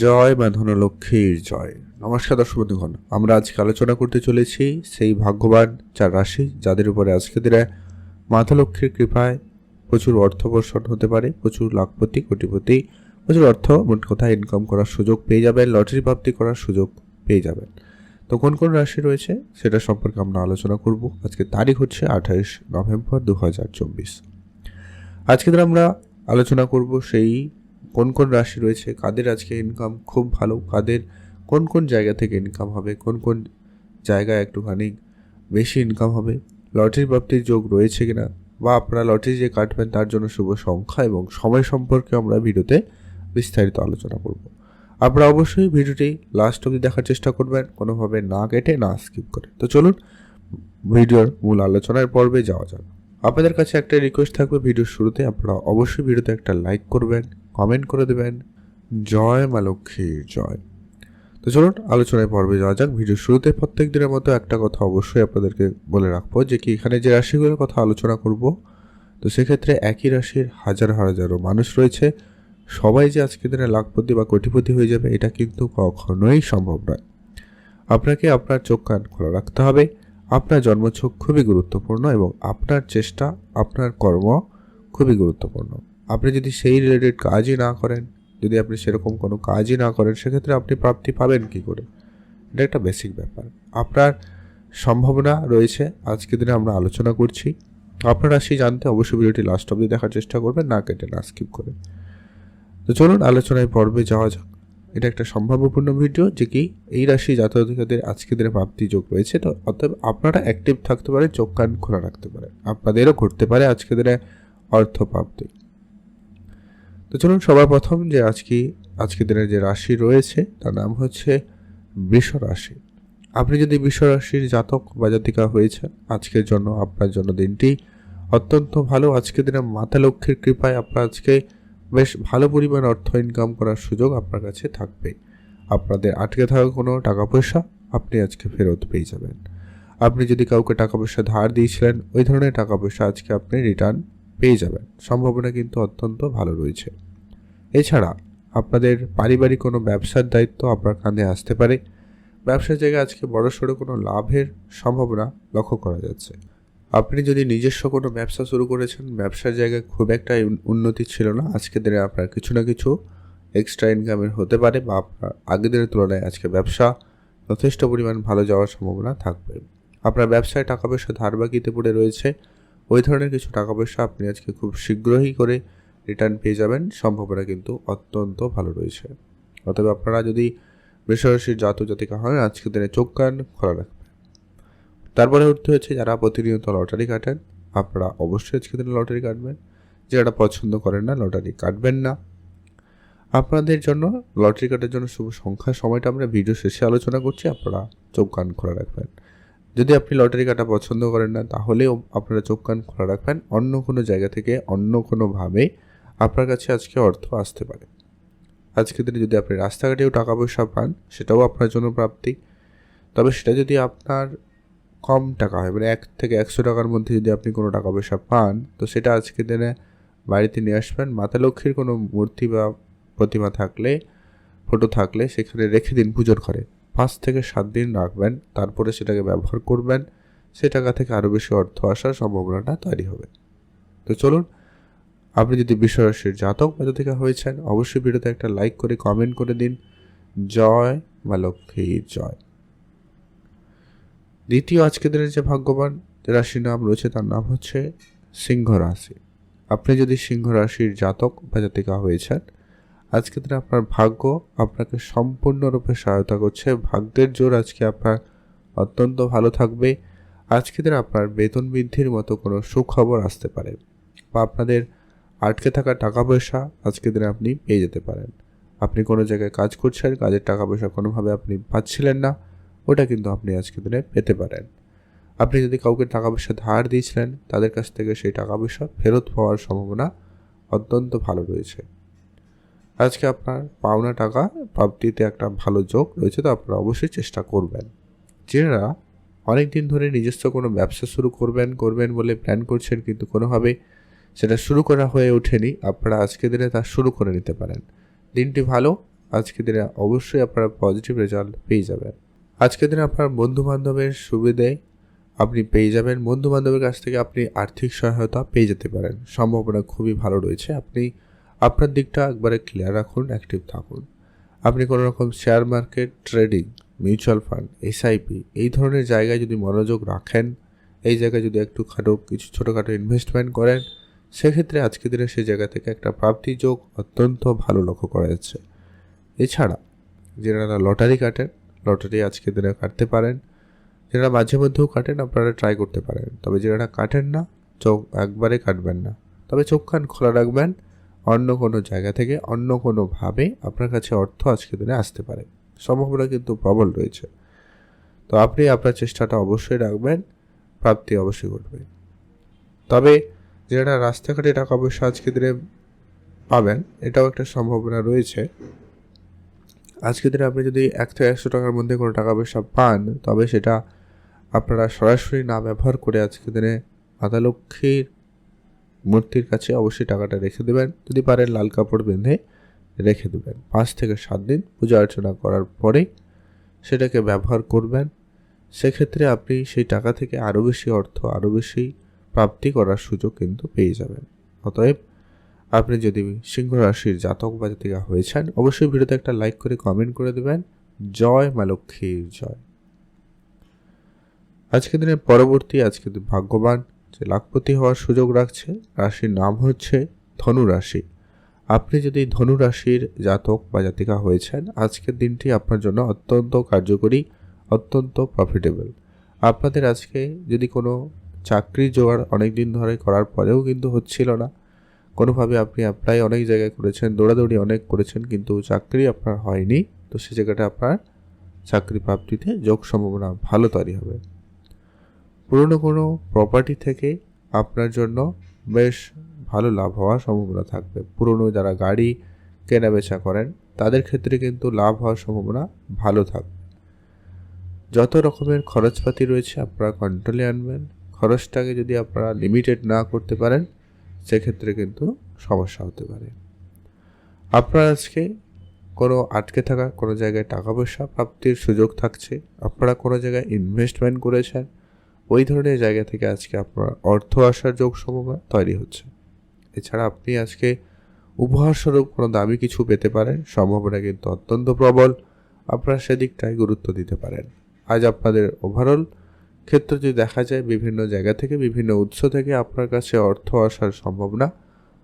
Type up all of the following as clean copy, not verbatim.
জয় মা ধনলক্ষ্মীর জয়। নমস্কার দর্শক বন্ধুগণ, আমরা আজকে আলোচনা করতে চলেছি সেই ভাগ্যবান চার রাশি যাদের উপরে আজকে দিনে মাতা লক্ষ্মীর কৃপায় প্রচুর অর্থ বর্ষণ হতে পারে, প্রচুর লাখপতি কোটিপতি, প্রচুর অর্থ মোট কথা ইনকাম করার সুযোগ পেয়ে যাবেন, লটারি প্রাপ্তি করার সুযোগ পেয়ে যাবেন। তো কোন কোন রাশি রয়েছে সেটা সম্পর্কে আমরা আলোচনা করব। আজকে তারিখ হচ্ছে 28 নভেম্বর 2024। আজকে আমরা আলোচনা করব সেই কোন কোন রাশি রয়েছে, কাদের আজকে ইনকাম খুব ভালো, কাদের কোন কোন জায়গা থেকে ইনকাম হবে, কোন কোন জায়গায় একটুখানি বেশি ইনকাম হবে, লটারি প্রাপ্তির যোগ রয়েছে কিনা, বা আপনারা লটারি যে কাটবেন তার জন্য শুভ সংখ্যা এবং সময় সম্পর্কে আমরা ভিডিওতে বিস্তারিত আলোচনা করব। আপনারা অবশ্যই ভিডিওটি লাস্ট অবধি দেখার চেষ্টা করবেন, কোনোভাবে না কেটে না স্কিপ করে। তো চলুন ভিডিওর মূল আলোচনার পর্বে যাওয়া যাক। আপনাদের কাছে একটা রিকোয়েস্ট থাকবে, ভিডিওর শুরুতে আপনারা অবশ্যই ভিডিওতে একটা লাইক করবেন, কমেন্ট করে দেবেন জয় মা লক্ষ্মীর জয়। তো চলুন আলোচনায় পর্বে যাওয়া যাক। ভিডিওর শুরুতে প্রত্যেক দিনের মতো একটা কথা অবশ্যই আপনাদেরকে বলে রাখবো যে কি এখানে যে রাশিগুলোর কথা আলোচনা করব, তো সেক্ষেত্রে একই রাশির হাজার হাজারো মানুষ রয়েছে। সবাই যে আজকের দিনে লাখপতি বা কোটিপতি হয়ে যাবে এটা কিন্তু কখনোই সম্ভব নয়। আপনাকে আপনার চোখ কান খোলা রাখতে হবে। আপনার জন্মছক খুবই গুরুত্বপূর্ণ এবং আপনার চেষ্টা, আপনার কর্ম খুবই গুরুত্বপূর্ণ। আপনি যদি সেই রিলেটেড কাজই না করেন, যদি আপনি সেরকম কোনো কাজই না করেন, সেক্ষেত্রে আপনি প্রাপ্তি পাবেন কী করে? এটা একটা বেসিক ব্যাপার। আপনার সম্ভাবনা রয়েছে, আজকের দিনে আমরা আলোচনা করছি। আপনার রাশি জানতে অবশ্যই ভিডিওটি লাস্ট অবধি দেখার চেষ্টা করবেন, না কেটে না স্কিপ করে। তো চলুন আলোচনায় পর্বে যাওয়া যাক। এটা একটা সম্ভাব্যপূর্ণ ভিডিও যে কি এই রাশি জাতকদের আজকের দিনে প্রাপ্তি যোগ রয়েছে। তো অতএব আপনারা অ্যাক্টিভ থাকতে পারেন, চোখ কান খোলা রাখতে পারেন, আপনাদেরও ঘটতে পারে আজকের দিনে অর্থ প্রাপ্তি। তো চলুন সবার প্রথম যে আজকের দিনের যে রাশি রয়েছে তার নাম হচ্ছে বৃষ রাশি। আপনি যদি বৃষ রাশির জাতক বা জাতিকা হয়েছেন, আজকের জন্য আপনার জন্য দিনটি অত্যন্ত ভালো। আজকের দিনে মাতা লক্ষ্মীর কৃপায় আপনার আজকে বেশ ভালো পরিমাণ অর্থ ইনকাম করার সুযোগ আপনার কাছে থাকবে। আপনাদের আটকে থাকা কোনো টাকা পয়সা আপনি আজকে ফেরত পেয়ে যাবেন। আপনি যদি কাউকে টাকা পয়সা ধার দিয়েছিলেন, ওই ধরনের টাকা পয়সা আজকে আপনি রিটার্ন পেয়ে যাবেন। সম্ভাবনা কিন্তু অত্যন্ত ভালো রয়েছে। এছাড়া আপনাদের পারিবারিক কোনো ব্যবসার দায়িত্ব আপনার কাঁধে আসতে পারে। ব্যবসার জায়গায় আজকে বড়সড় কোনো লাভের সম্ভাবনা লক্ষ্য করা যাচ্ছে। আপনি যদি নিজস্ব কোনো ব্যবসা শুরু করেছেন, ব্যবসার জায়গায় খুব একটা উন্নতি ছিল না, আজকের দিনে আপনার কিছু না কিছু এক্সট্রা ইনকামের হতে পারে, বা আপনার আগের দিনের তুলনায় আজকে ব্যবসা যথেষ্ট পরিমাণ ভালো যাওয়ার সম্ভাবনা থাকবে। আপনার ব্যবসায় টাকা পয়সা ধার বাকিতে পড়ে রয়েছে, ওই ধরনের কিছু টাকা পয়সা আপনি আজকে খুব শীঘ্রই করে রিটার্ন পেয়ে যাবেন। সম্ভাবনা কিন্তু অত্যন্ত ভালো রয়েছে। অতএব আপনারা যদি বৃষ রাশির জাতক জাতিকা হয়, আজকের দিনে চোখ কান খোলা রাখবেন। তারপরে উঠতে হচ্ছে যারা প্রতিনিয়ত লটারি কাটেন, আপনারা অবশ্যই আজকের দিনে লটারি কাটবেন। যারা পছন্দ করেন না, লটারি কাটবেন না। আপনাদের জন্য লটারি কাটার জন্য শুভ সংখ্যা সময়টা আমরা ভিডিও শেষে আলোচনা করছি, আপনারা চোখ কান খোলা রাখবেন। যদি আপনি লটারি কাটা পছন্দ করেন না, তাহলেও আপনারা চোখ কান খোলা রাখবেন। অন্য কোনো জায়গা থেকে অন্য কোনোভাবে আপনার কাছে আজকে অর্থ আসতে পারে। আজকের দিনে যদি আপনি রাস্তাঘাটেও টাকা পয়সা পান, সেটাও আপনার জন্য প্রাপ্তি। তবে সেটা যদি আপনার কম টাকা হয়, মানে 1 থেকে 100 টাকার মধ্যে যদি আপনি কোনো টাকা পয়সা পান, তো সেটা আজকের দিনে বাড়িতে নিয়ে আসবেন। মাতা লক্ষ্মীর কোনো মূর্তি বা প্রতিমা থাকলে, ফটো থাকলে সেখানে রেখে দিন পুজোর ঘরে। 5 থেকে 7 দিন রাখবেন, তারপরে সেটাকে ব্যবহার করবেন। সে টাকা থেকে আরও বেশি অর্থ আসার সম্ভাবনাটা তৈরি হবে। তো চলুন, আপনি যদি বৃষ রাশির জাতক বা জাতিকা হয়েছেন, অবশ্যই ভিডিওতে একটা লাইক করে কমেন্ট করে দিন জয় মা লক্ষ্মীর জয়। দ্বিতীয় আজকের দিনের যে ভাগ্যবান রাশির নাম রয়েছে তার নাম হচ্ছে সিংহ রাশি। আপনি যদি সিংহ রাশির জাতক বা জাতিকা হয়েছেন, আজকের দিনে আপনার ভাগ্য আপনাকে সম্পূর্ণরূপে সহায়তা করছে। ভাগ্যের জোর আজকে আপনার অত্যন্ত ভালো থাকবে। আজকের দিনে আপনার বেতন বৃদ্ধির মতো কোনো সুখবর আসতে পারে, বা আপনাদের আটকে থাকা টাকা পয়সা আজকের দিনে আপনি পেয়ে যেতে পারেন। আপনি কোনো জায়গায় কাজ করছেন, কাজের টাকা পয়সা কোনোভাবে আপনি পাচ্ছিলেন না, ওটা কিন্তু আপনি আজকের দিনে পেতে পারেন। আপনি যদি কাউকে টাকা পয়সা ধার দিয়েছিলেন, তাদের কাছ থেকে সেই টাকা পয়সা ফেরত পাওয়ার সম্ভাবনা অত্যন্ত ভালো রয়েছে। আজকে আপনার পাওনা টাকা প্রাপ্তিতে একটা ভালো যোগ রয়েছে, তো আপনারা অবশ্যই চেষ্টা করবেন। যারা অনেক দিন ধরে নিজস্ব কোনো ব্যবসা শুরু করবেন বলে প্ল্যান করছেন, কিন্তু কোনোভাবে সেটা শুরু করা হয়ে ওঠেনি, আপনারা আজকের দিনে তা শুরু করে নিতে পারেন। দিনটি ভালো, আজকের দিনে অবশ্যই আপনারা পজিটিভ রেজাল্ট পেয়ে যাবেন। আজকের দিনে আপনার বন্ধুবান্ধবের সুবিধে আপনি পেয়ে যাবেন। বন্ধুবান্ধবের কাছ থেকে আপনি আর্থিক সহায়তা পেয়ে যেতে পারেন, সম্ভাবনা খুবই ভালো রয়েছে। আপনি আপনার দিকটা একবারে ক্লিয়ার রাখুন, অ্যাক্টিভ থাকুন। আপনি কোনো রকম share market, trading, mutual fund, SIP এই ধরনের জায়গায় যদি মনোযোগ রাখেন, এই জায়গায় যদি কিছু ছোটোখাটো ইনভেস্টমেন্ট করেন, সেক্ষেত্রে আজকের দিনে সেই জায়গা থেকে একটা প্রাপ্তির যোগ অত্যন্ত ভালো লক্ষ্য করা যাচ্ছে। এছাড়া যারা লটারি কাটেন, লটারি আজকের দিনে কাটতে পারেন। যারা মাঝে মধ্যেও কাটেন, আপনারা ট্রাই করতে পারেন। তবে যারা কাটেন না, চোখ একবারে কাটবেন না, তবে চোখ কান খোলা রাখবেন। অন্য কোনো জায়গা থেকে অন্য কোনোভাবে আপনার কাছে অর্থ আজকের দিনে আসতে পারে, সম্ভাবনা কিন্তু প্রবল রয়েছে। তো আপনি আপনার চেষ্টাটা অবশ্যই রাখবেন, প্রাপ্তি অবশ্যই ঘটবে। তবে যারা রাস্তাঘাটে টাকা পয়সা আজকের দিনে পাবেন, এটাও একটা সম্ভাবনা রয়েছে। আজকের দিনে আপনি যদি 1 থেকে 100 টাকার মধ্যে কোনো টাকা পয়সা পান, তবে সেটা আপনারা সরাসরি না ব্যবহার করে আজকের দিনে মাতা লক্ষ্মীর মূর্তির কাছে অবশ্যই টাকাটা রেখে দেবেন। যদি পারেন লাল কাপড় বেঁধে রেখে দেবেন। 5 থেকে 7 দিন পূজা অর্চনা করার পরে সেটাকে ব্যবহার করবেন। সেক্ষেত্রে আপনি সেই টাকা থেকে আরও বেশি অর্থ, আরও বেশি প্রাপ্তি করার সুযোগ কিন্তু পেয়ে যাবেন। অতএব আপনি যদি সিংহ রাশির জাতক বা জাতিকা হয়েছেন, অবশ্যই ভিডিওতে একটা লাইক করে কমেন্ট করে দেবেন। জয় মা লক্ষ্মীর জয়। আজকের দিনের পরবর্তী আজকের দিন ভাগ্যবান যে লাখপতি হওয়ার সুযোগ রাখছে রাশির নাম হচ্ছে ধনু রাশি। আপনি যদি ধনু রাশির জাতক বা জাতিকা হয়েছেন, আজকের দিনটি আপনার জন্য অত্যন্ত কার্যকরী, অত্যন্ত প্রফিটেবল। আপনাদের আজকে যদি কোনো চাকরি জোগাড় অনেক দিন ধরে করার পরেও কিন্তু হচ্ছিল না, কোনোভাবে আপনি অ্যাপ্লাই অনেক জায়গায় করেছেন, দৌড়াদৌড়ি অনেক করেছেন, কিন্তু চাকরি আপনার হয়নি, তো সে জায়গাটা আপনার চাকরি প্রাপ্তিতে যোগ সম্ভাবনা ভালো তৈরি হবে। পুরনো কোনো প্রপার্টি থেকে আপনার জন্য বেশ ভালো লাভ হওয়ার সম্ভাবনা থাকবে। পুরনো যারা গাড়ি কেনা বেচা করেন, তাদের ক্ষেত্রে কিন্তু লাভ হওয়ার সম্ভাবনা ভালো থাকবে। যত রকমের খরচপাতি রয়েছে আপনারা কন্ট্রোলে আনবেন। খরচটাকে যদি আপনারা লিমিটেড না করতে পারেন, সেক্ষেত্রে কিন্তু সমস্যা হতে পারে। আপনারা আজকে কোনো আটকে থাকা কোনো জায়গায় টাকা পয়সা প্রাপ্তির সুযোগ থাকছে। আপনারা কোনো জায়গায় ইনভেস্টমেন্ট করেছেন, ওই ধরনের জায়গা থেকে আজকে আপনার অর্থ আসার যোগ সম্ভাবনা তৈরি হচ্ছে। এছাড়া আপনি আজকে উপহারস্বরূপ কোনো দামি কিছু পেতে পারেন, সম্ভাবনা কিন্তু অত্যন্ত প্রবল। আপনারা সেদিকটায় গুরুত্ব দিতে পারেন। আজ আপনাদের ওভারঅল ক্ষেত্রে যদি দেখা যায়, বিভিন্ন জায়গা থেকে বিভিন্ন উৎস থেকে আপনার কাছে অর্থ আসার সম্ভাবনা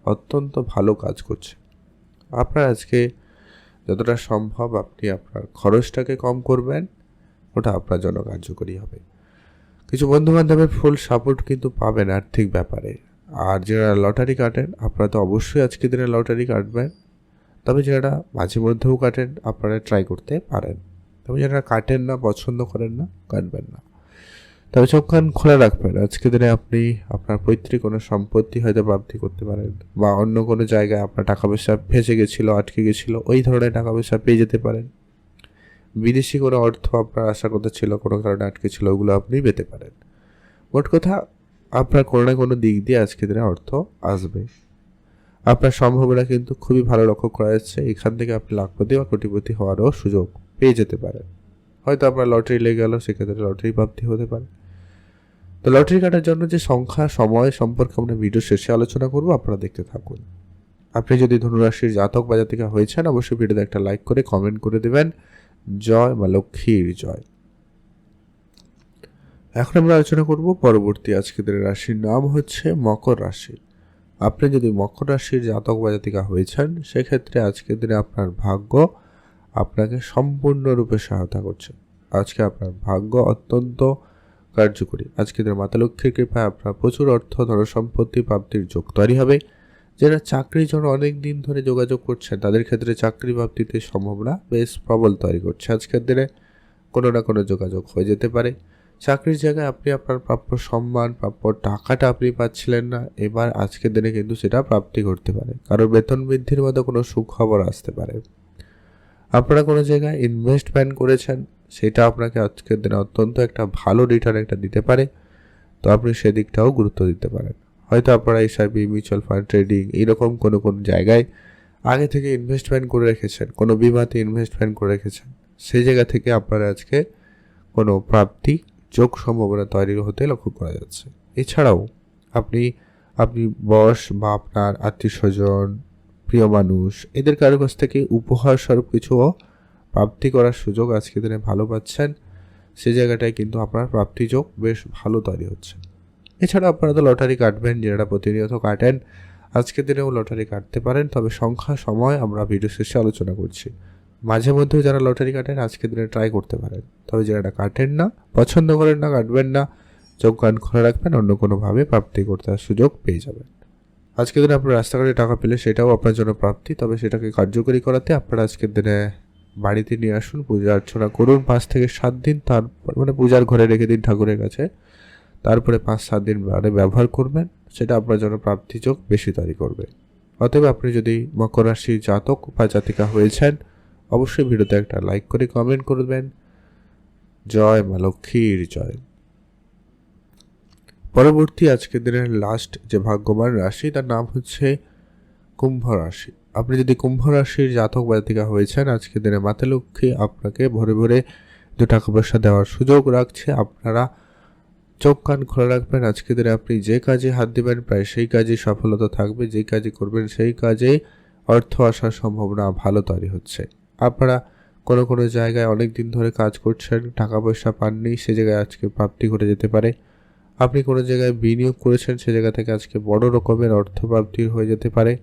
অত্যন্ত ভালো কাজ করছে। আপনার আজকে যতটা সম্ভব আপনি আপনার খরচটাকে কম করবেন, ওটা আপনার জন্য কার্যকরী হবে। কিছু বন্ধুবান্ধবের ফুল সাপোর্ট কিন্তু পাবেন আর্থিক ব্যাপারে। আর যারা লটারি কাটেন, আপনারা তো অবশ্যই আজকের দিনে লটারি কাটবেন। তবে যারা মাঝে মধ্যেও কাটেন, আপনারা ট্রাই করতে পারেন। তবে যারা কাটেন না, পছন্দ করেন না, কাটবেন না। তবে চোখ কান খোলা রাখবেন। আজকের দিনে আপনি আপনার পৈতৃক কোনো সম্পত্তি হয়তো প্রাপ্তি করতে পারেন, বা অন্য কোনো জায়গায় আপনার টাকা পয়সা ফেঁসে গেছিলো, আটকে গেছিলো, ওই ধরনের টাকা পয়সা পেয়ে যেতে পারেন। বিদেশি কোনো অর্থ আপনার আশা কথা ছিল, কোনো কারণে আটকে ছিল, ওগুলো আপনি পেতে পারেন। মোট কথা, আপনার কোনো না কোনো দিক দিয়ে আজকের দিনে অর্থ আসবে। আপনার সম্ভাবনা কিন্তু খুবই ভালো লক্ষ্য করা যাচ্ছে। এখান থেকে আপনি লাখপতি বা কোটিপতি হওয়ারও সুযোগ পেয়ে যেতে পারেন। হয়তো আপনার লটারি লেগে গেল, সেক্ষেত্রে লটারি প্রাপ্তি হতে পারে। তো লটারি কাটার জন্য যে সংখ্যা, সময় সম্পর্কে আমরা ভিডিও শেষে আলোচনা করব, আপনারা দেখতে থাকুন। আপনি যদি ধনুরাশির জাতক বা জাতিকা হয়েছেন, অবশ্যই ভিডিওতে একটা লাইক করে কমেন্ট করে দেবেন। জয় মা লক্ষ্মীর জয়। এখন আমরা আলোচনা করব পরবর্তী আজকের দিনের রাশির নাম হচ্ছে মকর রাশি। আপনি যদি মকর রাশির জাতক বা জাতিকা হয়েছেন, সেক্ষেত্রে আজকের দিনে আপনার ভাগ্য আপনাকে সম্পূর্ণরূপে সহায়তা করছে। আজকে আপনার ভাগ্য অত্যন্ত কার্যকরী। আজকের দিনে মাতা লক্ষ্মীর কৃপায় আপনার প্রচুর অর্থ, ধনসম্পত্তি প্রাপ্তির যোগ তৈরি হবে। যারা চাকরির জন্য অনেক দিন ধরে যোগাযোগ করছেন, তাদের ক্ষেত্রে চাকরি প্রাপ্তিতে সম্ভাবনা বেশ প্রবল তৈরি করছে। আজকের দিনে কোনো না কোনো যোগাযোগ হয়ে যেতে পারে। চাকরির জায়গায় আপনি আপনার প্রাপ্য সম্মান, প্রাপ্য টাকাটা আপনি পাচ্ছিলেন না, এবার আজকের দিনে কিন্তু সেটা প্রাপ্তি করতে পারে। কারণ বেতন বৃদ্ধির মতো কোনো সুখবর আসতে পারে। আপনারা কোনো জায়গায় ইনভেস্টমেন্ট করেছেন, সেটা আপনাকে আজকের দিনে অত্যন্ত একটা ভালো রিটার্ন একটা দিতে পারে। তো আপনি সেদিকটাও গুরুত্ব দিতে পারেন। হয়তো আপনারা এসআইপি, মিউচুয়াল ফান্ড, ট্রেডিং এইরকম কোনো জায়গায় আগে থেকে ইনভেস্টমেন্ট করে রেখেছেন, কোনো বিমাতে ইনভেস্টমেন্ট করে রেখেছেন, সেই জায়গা থেকে আপনার আজকে কোনো প্রাপ্তি যোগ সম্ভাবনা তৈরি হতে লক্ষ্য করা যাচ্ছে। এছাড়াও আপনি আপনি বস বা আপনার আত্মীয় স্বজন, প্রিয় মানুষ, এদের কারো কাছ থেকে উপহার স্বরূপ কিছুও প্রাপ্তি করার সুযোগ আজকে দিনে ভালো পাচ্ছেন। সে জায়গাটায় কিন্তু আপনার প্রাপ্তি যোগ বেশ ভালো তৈরি হচ্ছে। এছাড়া আপনারা তো লটারি কাটবেন, যারা প্রতিনিয়ত কাটেন, আজকের দিনেও লটারি কাটতে পারেন, তবে সংখ্যা সময় আমরা ভিডিও শেষে আলোচনা করছি। মাঝে মধ্যেও যারা লটারি কাটেন আজকের দিনে ট্রাই করতে পারেন, তবে যারা কাটেন না, পছন্দ করেন না, কাটবেন না, চোখ কান খোলা রাখবেন, অন্য কোনোভাবে প্রাপ্তি করতে সুযোগ পেয়ে যাবেন। আজকের দিনে আপনার রাস্তাঘাটে টাকা পেলে সেটাও আপনার জন্য প্রাপ্তি, তবে সেটাকে কার্যকরী করাতে আপনারা আজকের দিনে বাড়িতে নিয়ে আসুন, পূজা অর্চনা করুন 5 থেকে 7 দিন, তারপর পূজার ঘরে রেখে দিন ঠাকুরের কাছে, তারপরে 5-7 দিন বাদে ব্যবহার করবেন, সেটা আপনার জন্য প্রাপ্তি যোগ বেশি তৈরি করবে। অতএব আপনি যদি মকর রাশির জাতক বা জাতিকা হয়েছেন, অবশ্যই ভিডিওতে একটা লাইক করে কমেন্ট করবেন। জয় মা লক্ষ্মীর জয়। পরবর্তী আজকের দিনের লাস্ট যে ভাগ্যবান রাশি তার নাম হচ্ছে কুম্ভ রাশি। আপনি যদি কুম্ভ রাশির জাতক বা জাতিকা হয়েছেন, আজকের দিনে মাতা লক্ষ্মী আপনাকে ভরে ভরে টাকা পয়সা দেওয়ার সুযোগ রাখছে। আপনারা চোখ কান খোলা রাখবেন। আজকের দিনে আপনি যে কাজে হাত দিবেন প্রায় সেই কাজে সফলতা থাকবে, যে কাজে করবেন সেই কাজে অর্থ আসার সম্ভাবনা ভালো তৈরি হচ্ছে। আপনারা কোনো কোনো জায়গায় অনেক দিন ধরে কাজ করছেন, টাকা পয়সা পাননি, সে জায়গায় আজকে প্রাপ্তি ঘটে যেতে পারে। আপনি কোনো জায়গায় বিনিয়োগ করেছেন, সে জায়গা থেকে আজকে বড় রকমের অর্থ প্রাপ্তি হয়ে যেতে পারে।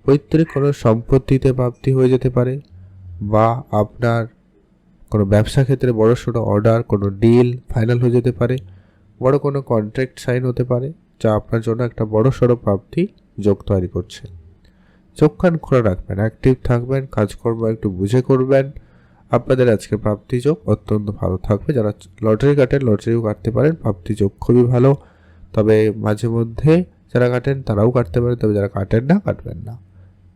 পৈতৃক কোনো সম্পত্তিতে প্রাপ্তি হয়ে যেতে পারে, বা আপনার কোনো ব্যবসা ক্ষেত্রে বড়সড় অর্ডার, কোনো ডিল ফাইনাল হয়ে যেতে পারে, বড় কোনো কন্ট্রাক্ট সাইন হতে পারে, যা আপনার জন্য একটা বড়সড় প্রাপ্তি যোগ তৈরি করছে। চোখ কান খোলা রাখবেন, অ্যাক্টিভ থাকবেন, কাজকর্ম একটু বুঝে করবেন। আপনাদের আজকে প্রাপ্তি যোগ অত্যন্ত ভালো থাকবে। যারা লটারি কাটেন, লটারিও কাটতে পারেন, প্রাপ্তি যোগ খুবই ভালো। তবে মাঝে মধ্যে যারা কাটেন তারাও কাটতে পারেন, তবে যারা কাটেন না, কাটবেন না।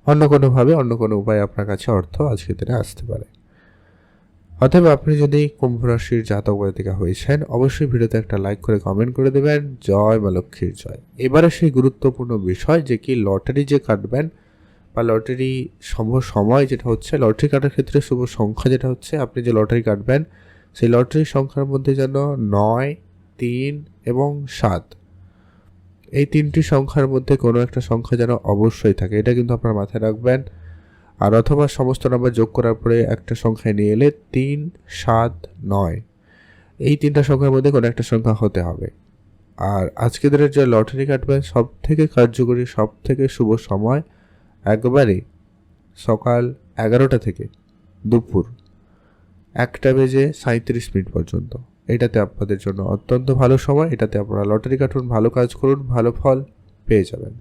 অন্য কোনোভাবে, অন্য কোনো উপায়ে আপনার কাছে অর্থ আজকের দিনে আসতে পারে। অতএব আপনি যদি কুম্ভ রাশির জাতক জাতিকা হয়েছেন, অবশ্যই ভিডিওতে একটা লাইক করে কমেন্ট করে দেবেন। জয় মা লক্ষ্মীর জয়। এবারে সেই গুরুত্বপূর্ণ বিষয় যে কি লটারি যে কাটবেন বা লটারি সময় যেটা হচ্ছে, লটারি কাটার ক্ষেত্রে শুভ সংখ্যা যেটা হচ্ছে, আপনি যে লটারি কাটবেন সেই লটারির সংখ্যার মধ্যে যেন 9, 3 এবং 7, এই 3টি সংখ্যার মধ্যে কোনো একটা সংখ্যা যেন অবশ্যই থাকে, এটা কিন্তু আপনার মাথায় রাখবেন। আর অথবা সমস্ত নাম্বার যোগ করার পরে একটা সংখ্যায় নিয়ে এলে 3, 7, 9, এই 3টা সংখ্যার মধ্যে কোনো একটা সংখ্যা হতে হবে। আর আজকে দিনের যে লটারি কাটবেন, সব থেকে কার্যকরী, সব থেকে শুভ সময় একবারে সকাল 11টা থেকে দুপুর 1:37 পর্যন্ত। এটাতে আপনাদের জন্য অত্যন্ত ভালো সময়। এটাতে আপনারা লটারি কাটুন, ভালো কাজ করুন, ভালো ফল পেয়ে যাবেন।